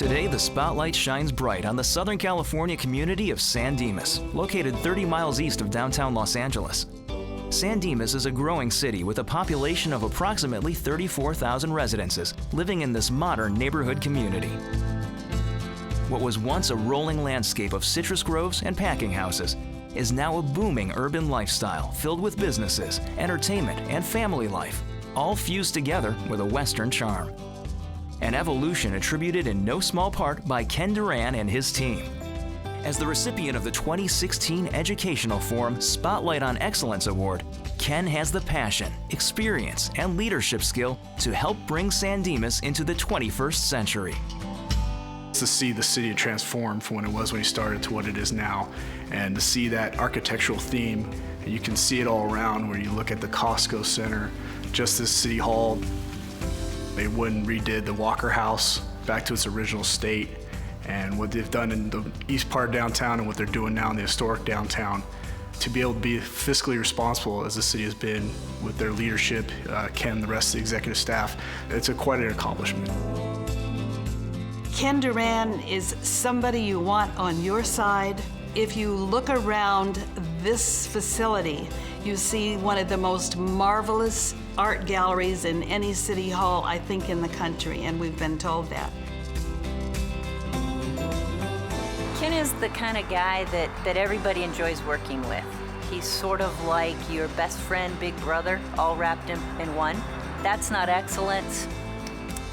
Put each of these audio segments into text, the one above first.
Today, the spotlight shines bright on the Southern California community of San Dimas, located 30 miles east of downtown Los Angeles. San Dimas is a growing city with a population of approximately 34,000 residences living in this modern neighborhood community. What was once a rolling landscape of citrus groves and packing houses is now a booming urban lifestyle filled with businesses, entertainment, and family life, all fused together with a Western charm. An evolution attributed in no small part by Ken Duran and his team. As the recipient of the 2016 Educational Forum Spotlight on Excellence Award, Ken has the passion, experience, and leadership skill to help bring San Dimas into the 21st century. To see the city transform from when it was when he started to what it is now, and to see that architectural theme, and you can see it all around where you look at the Costco Center, just as City Hall. They went and redid the Walker House back to its original state, and what they've done in the east part of downtown and what they're doing now in the historic downtown, to be able to be fiscally responsible as the city has been with their leadership, Ken, the rest of the executive staff, it's quite an accomplishment. Ken Duran is somebody you want on your side. If you look around this facility, you see one of the most marvelous art galleries in any city hall, I think, in the country, and we've been told that. Ken is the kind of guy that everybody enjoys working with. He's sort of like your best friend, big brother, all wrapped in one. That's not excellence,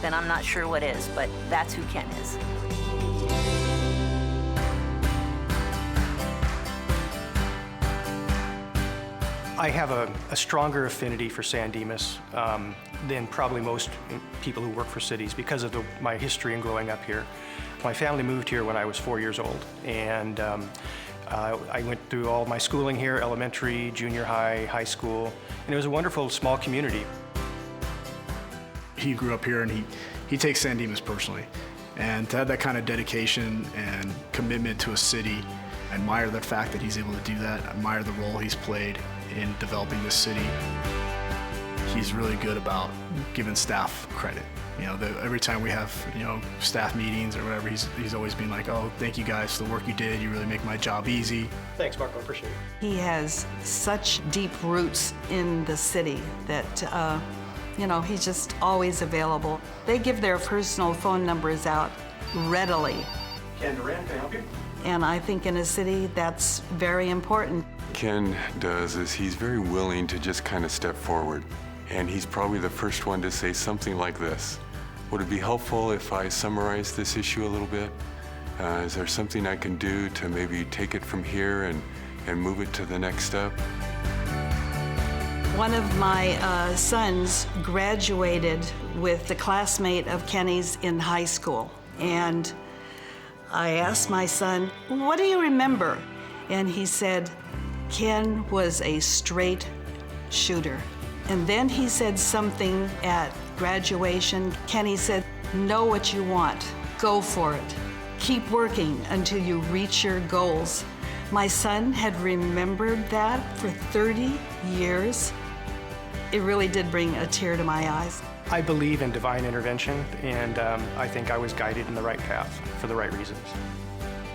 then I'm not sure what is, but that's who Ken is. I have a stronger affinity for San Dimas than probably most people who work for cities because of my history and growing up here. My family moved here when I was 4 years old, and I went through all my schooling here, elementary, junior high, high school, and it was a wonderful small community. He grew up here and he takes San Dimas personally. And to have that kind of dedication and commitment to a city, I admire the fact that he's able to do that. I admire the role he's played in developing this city. He's really good about giving staff credit. You know, every time we have, staff meetings or whatever, he's always been like, oh, thank you guys for the work you did. You really make my job easy. Thanks, Marco, appreciate it. He has such deep roots in the city that, he's just always available. They give their personal phone numbers out readily. Ken Duran, can I help you? And I think in a city, that's very important. Ken does is he's very willing to just kind of step forward. And he's probably the first one to say something like this. Would it be helpful if I summarize this issue a little bit? Is there something I can do to maybe take it from here and move it to the next step? One of my sons graduated with the classmate of Kenny's in high school. And I asked my son, what do you remember? And he said, Ken was a straight shooter. And then he said something at graduation. Kenny said, know what you want, go for it. Keep working until you reach your goals. My son had remembered that for 30 years. It really did bring a tear to my eyes. I believe in divine intervention, and I think I was guided in the right path for the right reasons.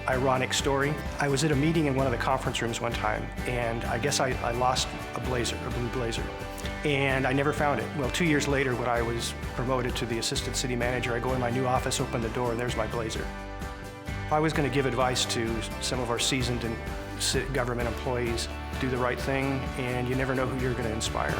Ironic story. I was at a meeting in one of the conference rooms one time, and I guess I lost a blue blazer, and I never found it. Well, 2 years later, when I was promoted to the assistant city manager, I go in my new office, open the door, and there's my blazer. If I was going to give advice to some of our seasoned government employees, do the right thing, and you never know who you're going to inspire.